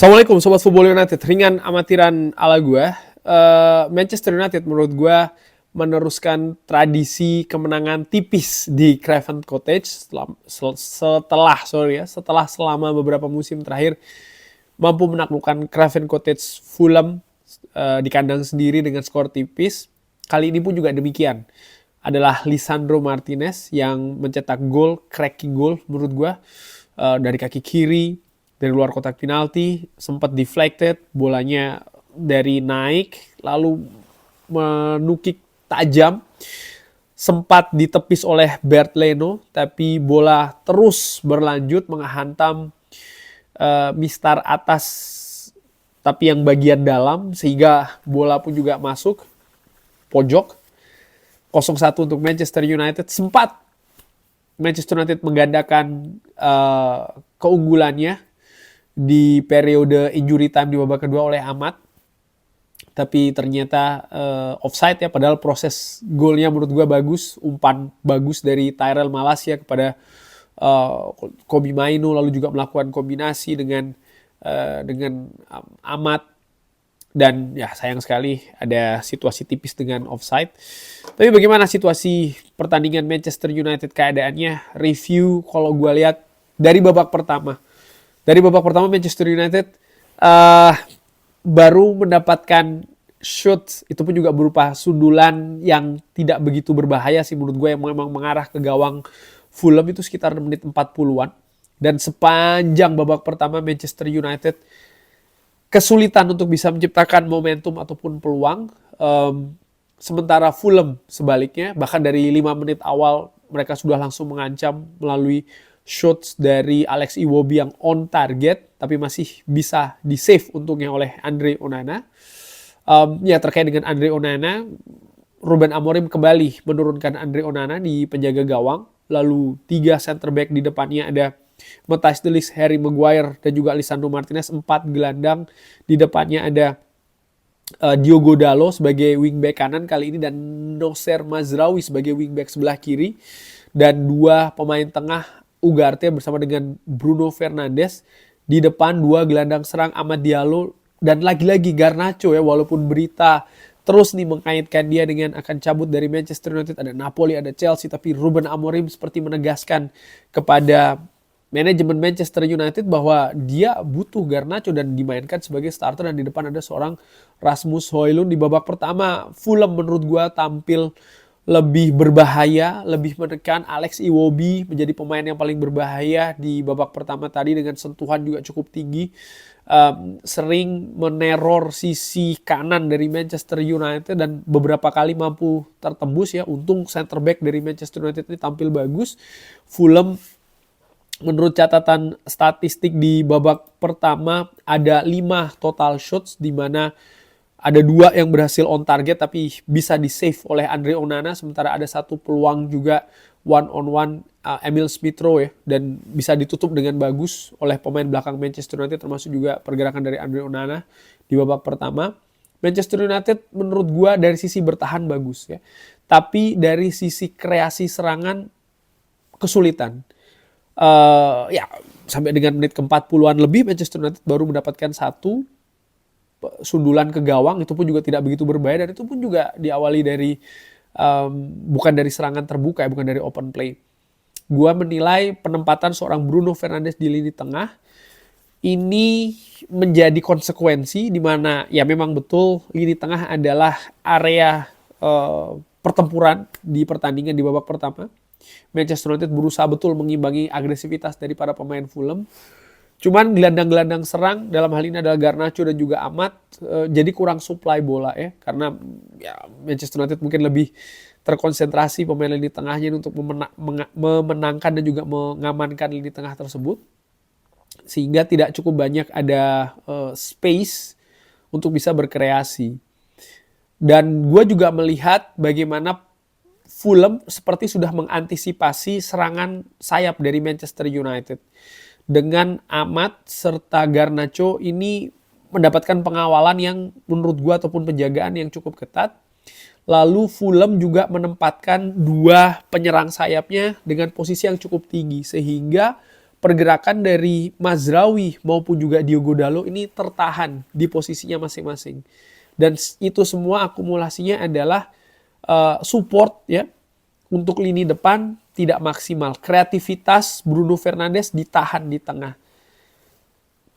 Assalamualaikum Sobat Football United, ringan amatiran ala gue. Manchester United menurut gue meneruskan tradisi kemenangan tipis di Craven Cottage setelah selama beberapa musim terakhir mampu menaklukkan Craven Cottage Fulham di kandang sendiri dengan skor tipis. Kali ini pun juga demikian. Adalah Lisandro Martinez yang mencetak gol, cracking goal menurut gue, dari kaki kiri, dari luar kotak penalti, sempat deflected, bolanya dari naik, lalu menukik tajam, sempat ditepis oleh Bernd Leno, tapi bola terus berlanjut menghantam mistar atas, tapi yang bagian dalam, sehingga bola pun juga masuk pojok. 0-1 untuk Manchester United. Sempat Manchester United menggandakan keunggulannya di periode injury time di babak kedua oleh Ahmad, tapi ternyata offside ya, padahal proses golnya menurut gue bagus, umpan bagus dari Tyrell Malacia kepada Kobbie Mainoo, lalu juga melakukan kombinasi dengan Ahmad. Dan ya sayang sekali ada situasi tipis dengan offside. Tapi bagaimana situasi pertandingan Manchester United keadaannya? Review kalau gue lihat dari babak pertama. Dari babak pertama Manchester United baru mendapatkan shoot, itu pun juga berupa sundulan yang tidak begitu berbahaya sih menurut gue, yang memang mengarah ke gawang Fulham itu sekitar menit 40-an. Dan sepanjang babak pertama Manchester United kesulitan untuk bisa menciptakan momentum ataupun peluang. Sementara Fulham sebaliknya, bahkan dari 5 menit awal mereka sudah langsung mengancam melalui shots dari Alex Iwobi yang on target, tapi masih bisa di-save untungnya oleh Andre Onana. Ya, terkait dengan Andre Onana, Ruben Amorim kembali menurunkan Andre Onana di penjaga gawang. Lalu 3 center back di depannya ada Matthijs de Ligt, Harry Maguire, dan juga Lisandro Martinez. 4 gelandang di depannya ada Diogo Dalot sebagai wingback kanan kali ini, dan Noussair Mazraoui sebagai wingback sebelah kiri, dan 2 pemain tengah, Ugarte bersama dengan Bruno Fernandes. Di depan 2 gelandang serang, Amad Diallo dan lagi-lagi Garnacho ya, walaupun berita terus nih mengkaitkan dia dengan akan cabut dari Manchester United, ada Napoli, ada Chelsea, tapi Ruben Amorim seperti menegaskan kepada manajemen Manchester United bahwa dia butuh Garnacho dan dimainkan sebagai starter, dan di depan ada seorang Rasmus Højlund. Di babak pertama Fulham menurut gue tampil lebih berbahaya, lebih menekan. Alex Iwobi menjadi pemain yang paling berbahaya di babak pertama tadi dengan sentuhan juga cukup tinggi. Sering meneror sisi kanan dari Manchester United dan beberapa kali mampu tertembus ya. Untung center back dari Manchester United ini tampil bagus. Fulham menurut catatan statistik di babak pertama ada 5 total shots, di mana ada 2 yang berhasil on target tapi bisa di-save oleh Andre Onana, sementara ada 1 peluang juga one on one Emil Smith-Rowe ya, dan bisa ditutup dengan bagus oleh pemain belakang Manchester United, termasuk juga pergerakan dari Andre Onana di babak pertama. Manchester United menurut gua dari sisi bertahan bagus ya, tapi dari sisi kreasi serangan kesulitan. Ya sampai dengan menit ke-40-an lebih Manchester United baru mendapatkan 1 sundulan ke gawang, itu pun juga tidak begitu berbahaya, dan itu pun juga diawali dari bukan dari serangan terbuka ya, bukan dari open play. Gua menilai penempatan seorang Bruno Fernandes di lini tengah ini menjadi konsekuensi, di mana ya memang betul lini tengah adalah area pertempuran di pertandingan di babak pertama. Manchester United berusaha betul mengimbangi agresivitas dari para pemain Fulham. Cuman gelandang-gelandang serang dalam hal ini adalah Garnacho dan juga Ahmad, jadi kurang supply bola ya, karena ya Manchester United mungkin lebih terkonsentrasi pemain lini tengahnya untuk memenangkan dan juga mengamankan lini tengah tersebut, sehingga tidak cukup banyak ada space untuk bisa berkreasi. Dan gue juga melihat bagaimana Fulham seperti sudah mengantisipasi serangan sayap dari Manchester United. Dengan Ahmad serta Garnacho ini mendapatkan pengawalan yang menurut gue ataupun penjagaan yang cukup ketat. Lalu Fulham juga menempatkan 2 penyerang sayapnya dengan posisi yang cukup tinggi, sehingga pergerakan dari Mazraoui maupun juga Diogo Dalot ini tertahan di posisinya masing-masing. Dan itu semua akumulasinya adalah support ya untuk lini depan tidak maksimal. Kreativitas Bruno Fernandes ditahan di tengah.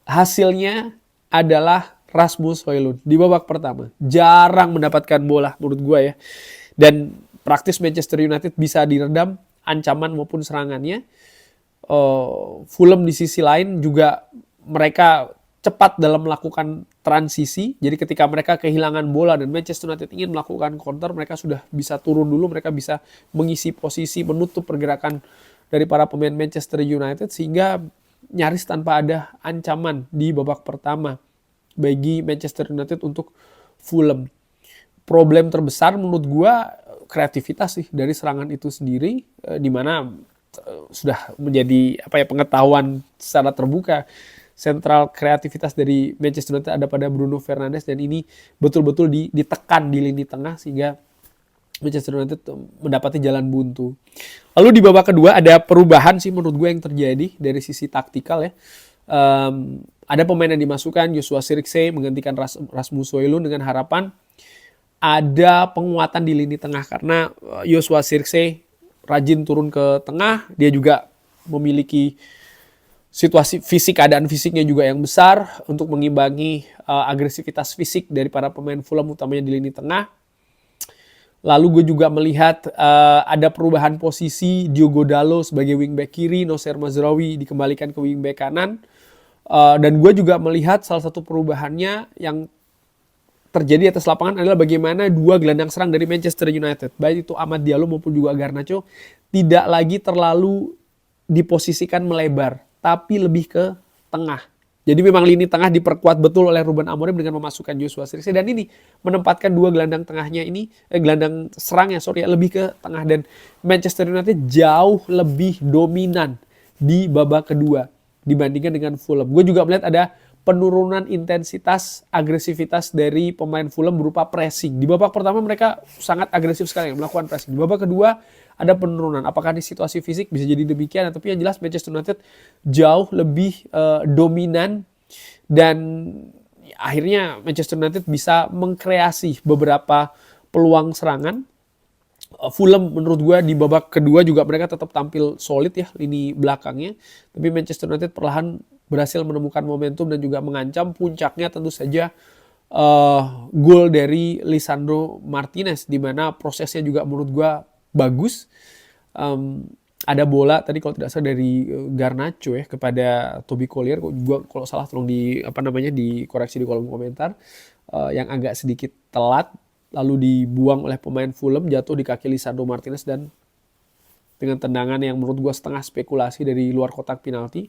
Hasilnya adalah Rasmus Højlund di babak pertama jarang mendapatkan bola menurut gue ya. Dan praktis Manchester United bisa diredam ancaman maupun serangannya. Fulham di sisi lain juga mereka cepat dalam melakukan transisi. Jadi ketika mereka kehilangan bola dan Manchester United ingin melakukan counter, mereka sudah bisa turun dulu, mereka bisa mengisi posisi, menutup pergerakan dari para pemain Manchester United sehingga nyaris tanpa ada ancaman di babak pertama bagi Manchester United untuk Fulham. Problem terbesar menurut gua kreativitas sih dari serangan itu sendiri, di mana sudah menjadi pengetahuan secara terbuka sentral kreativitas dari Manchester United ada pada Bruno Fernandes, dan ini betul-betul ditekan di lini tengah sehingga Manchester United mendapati jalan buntu. Lalu di babak kedua ada perubahan sih menurut gue yang terjadi dari sisi taktikal ya. Ada pemain yang dimasukkan, Joshua Zirkzee menggantikan Rasmus Højlund dengan harapan ada penguatan di lini tengah karena Joshua Zirkzee rajin turun ke tengah, dia juga memiliki situasi fisik, keadaan fisiknya juga yang besar untuk mengimbangi agresivitas fisik dari para pemain Fulham utamanya di lini tengah. Lalu gue juga melihat ada perubahan posisi Diogo Dalot sebagai wingback kiri, Nocer Mazraoui dikembalikan ke wingback kanan. Dan gue juga melihat salah satu perubahannya yang terjadi atas lapangan adalah bagaimana dua gelandang serang dari Manchester United, baik itu Amad Diallo maupun juga Garnacho, tidak lagi terlalu diposisikan melebar, tapi lebih ke tengah. Jadi memang lini tengah diperkuat betul oleh Ruben Amorim dengan memasukkan Joshua Zirkzee, dan ini menempatkan dua gelandang tengahnya ini, gelandang serangnya lebih ke tengah, dan Manchester United jauh lebih dominan di babak kedua dibandingkan dengan Fulham. Gue juga melihat ada penurunan intensitas agresivitas dari pemain Fulham berupa pressing. Di babak pertama mereka sangat agresif sekali melakukan pressing. Di babak kedua ada penurunan. Apakah di situasi fisik bisa jadi demikian? Tapi yang jelas Manchester United jauh lebih dominan, dan akhirnya Manchester United bisa mengkreasi beberapa peluang serangan. Fulham menurut gue di babak kedua juga mereka tetap tampil solid ya lini belakangnya. Tapi Manchester United perlahan berhasil menemukan momentum dan juga mengancam. Puncaknya tentu saja gol dari Lisandro Martinez, di mana prosesnya juga menurut gue bagus. Ada bola tadi kalau tidak salah dari Garnacho ya kepada Toby Collier. Gua kalau salah tolong dikoreksi di kolom komentar. Yang agak sedikit telat lalu dibuang oleh pemain Fulham, jatuh di kaki Lisandro Martinez, dan dengan tendangan yang menurut gue setengah spekulasi dari luar kotak penalti,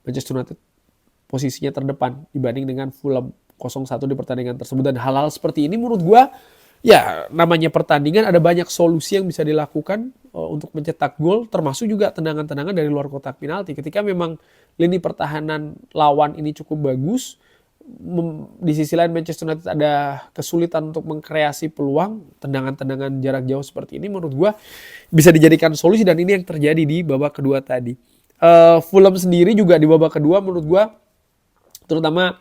Manchester United posisinya terdepan dibanding dengan Fulham 0-1 di pertandingan tersebut. Dan hal-hal seperti ini menurut gue ya namanya pertandingan, ada banyak solusi yang bisa dilakukan untuk mencetak gol, termasuk juga tendangan-tendangan dari luar kotak penalti. Ketika memang lini pertahanan lawan ini cukup bagus, di sisi lain Manchester United ada kesulitan untuk mengkreasi peluang, tendangan-tendangan jarak jauh seperti ini menurut gue bisa dijadikan solusi, dan ini yang terjadi di babak kedua tadi. Fulham sendiri juga di babak kedua menurut gue, terutama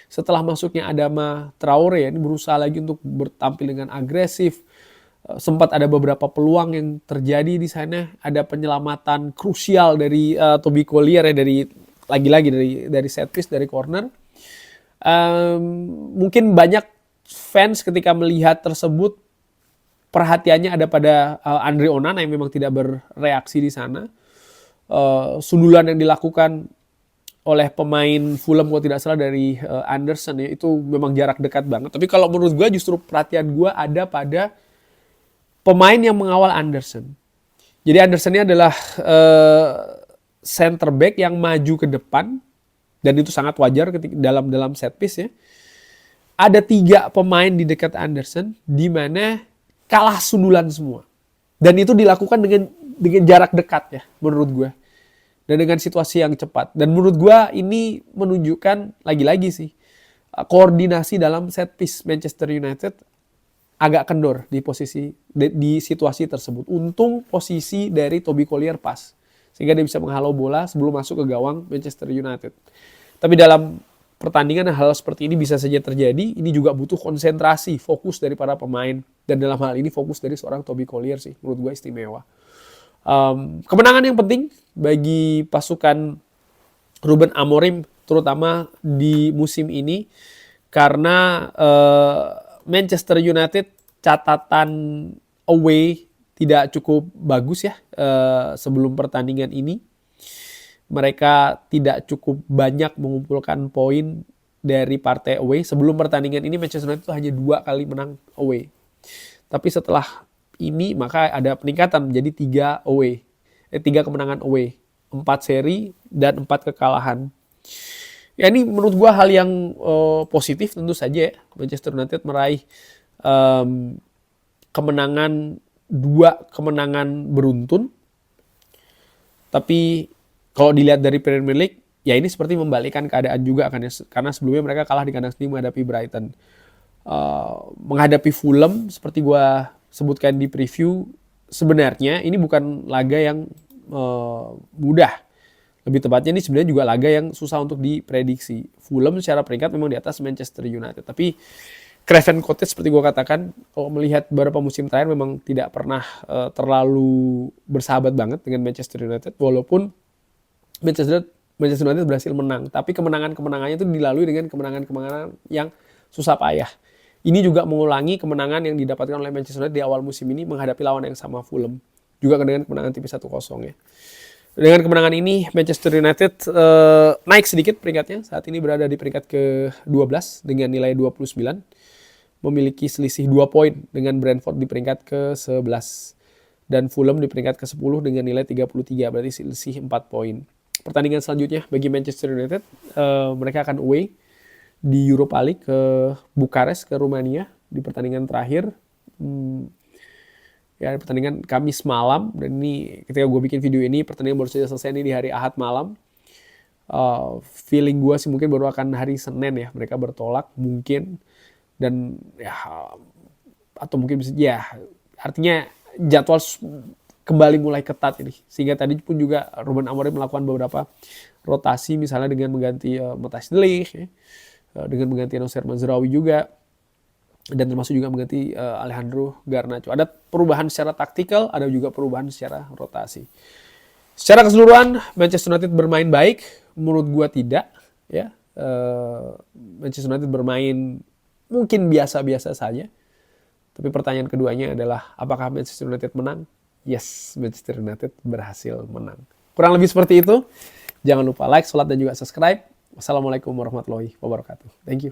setelah masuknya Adama Traore ya, ini berusaha lagi untuk bertampil dengan agresif. Sempat ada beberapa peluang yang terjadi di sana, ada penyelamatan krusial dari Toby Collier ya, dari set piece, dari corner. Mungkin banyak fans ketika melihat tersebut perhatiannya ada pada Andre Onana yang memang tidak bereaksi di sana. Sundulan yang dilakukan oleh pemain Fulham kalau tidak salah dari Anderson ya, itu memang jarak dekat banget. Tapi kalau menurut gue justru perhatian gue ada pada pemain yang mengawal Anderson. Jadi Anderson ini adalah center back yang maju ke depan, dan itu sangat wajar ketika dalam set piece ya. Ada 3 pemain di dekat Anderson di mana kalah sundulan semua. Dan itu dilakukan dengan jarak dekat ya menurut gue. Dan dengan situasi yang cepat. Dan menurut gue ini menunjukkan lagi-lagi sih koordinasi dalam set piece Manchester United agak kendor di situasi tersebut. Untung posisi dari Toby Collier pas, sehingga dia bisa menghalau bola sebelum masuk ke gawang Manchester United. Tapi dalam pertandingan hal seperti ini bisa saja terjadi. Ini juga butuh konsentrasi, fokus dari para pemain, dan dalam hal ini fokus dari seorang Toby Collier sih, menurut gue istimewa. Kemenangan yang penting bagi pasukan Ruben Amorim, terutama di musim ini, karena Manchester United catatan away tidak cukup bagus ya sebelum pertandingan ini. Mereka tidak cukup banyak mengumpulkan poin dari partai away. Sebelum pertandingan ini Manchester United itu hanya 2 kali menang away. Tapi setelah ini maka ada peningkatan menjadi 3 kemenangan away. 4 seri dan 4 kekalahan. Ya ini menurut gue hal yang positif tentu saja ya. Manchester United meraih kemenangan 2 kemenangan beruntun. Tapi kalau dilihat dari Premier League, ya ini seperti membalikkan keadaan juga kan ya. Karena sebelumnya mereka kalah di kandang sendiri menghadapi Brighton. Menghadapi Fulham, seperti gue sebutkan di preview, sebenarnya ini bukan laga yang mudah. Lebih tepatnya ini sebenarnya juga laga yang susah untuk diprediksi. Fulham secara peringkat memang di atas Manchester United. Tapi Craven Cottage seperti gue katakan, kalau melihat beberapa musim terakhir memang tidak pernah terlalu bersahabat banget dengan Manchester United. Walaupun Manchester United berhasil menang. Tapi kemenangannya itu dilalui dengan kemenangan yang susah payah. Ini juga mengulangi kemenangan yang didapatkan oleh Manchester United di awal musim ini menghadapi lawan yang sama Fulham. Juga dengan kemenangan tipis 1-0 ya. Dengan kemenangan ini Manchester United naik sedikit peringkatnya. Saat ini berada di peringkat ke-12 dengan nilai 29. Memiliki selisih 2 poin dengan Brentford di peringkat ke-11. Dan Fulham di peringkat ke-10 dengan nilai 33. Berarti selisih 4 poin. Pertandingan selanjutnya bagi Manchester United, mereka akan away di Europa League ke Bukares, ke Rumania di pertandingan terakhir. Ya, pertandingan Kamis malam, dan ini ketika gue bikin video ini pertandingan baru saja selesai ini di hari Ahad malam. Feeling gue sih mungkin baru akan hari Senin ya mereka bertolak mungkin, dan ya atau mungkin bisa ya artinya jadwal kembali mulai ketat ini. Sehingga tadi pun juga Ruben Amorim melakukan beberapa rotasi, misalnya dengan mengganti Matthijs de Ligt, ya, dengan mengganti Noussair Mazraoui juga, dan termasuk juga mengganti Alejandro Garnacho. Ada perubahan secara taktikal, ada juga perubahan secara rotasi. Secara keseluruhan Manchester United bermain baik, menurut gua tidak. Ya, Manchester United bermain mungkin biasa-biasa saja. Tapi pertanyaan keduanya adalah apakah Manchester United menang? Yes, Manchester United berhasil menang. Kurang lebih seperti itu. Jangan lupa like, share, dan juga subscribe. Wassalamualaikum warahmatullahi wabarakatuh. Thank you.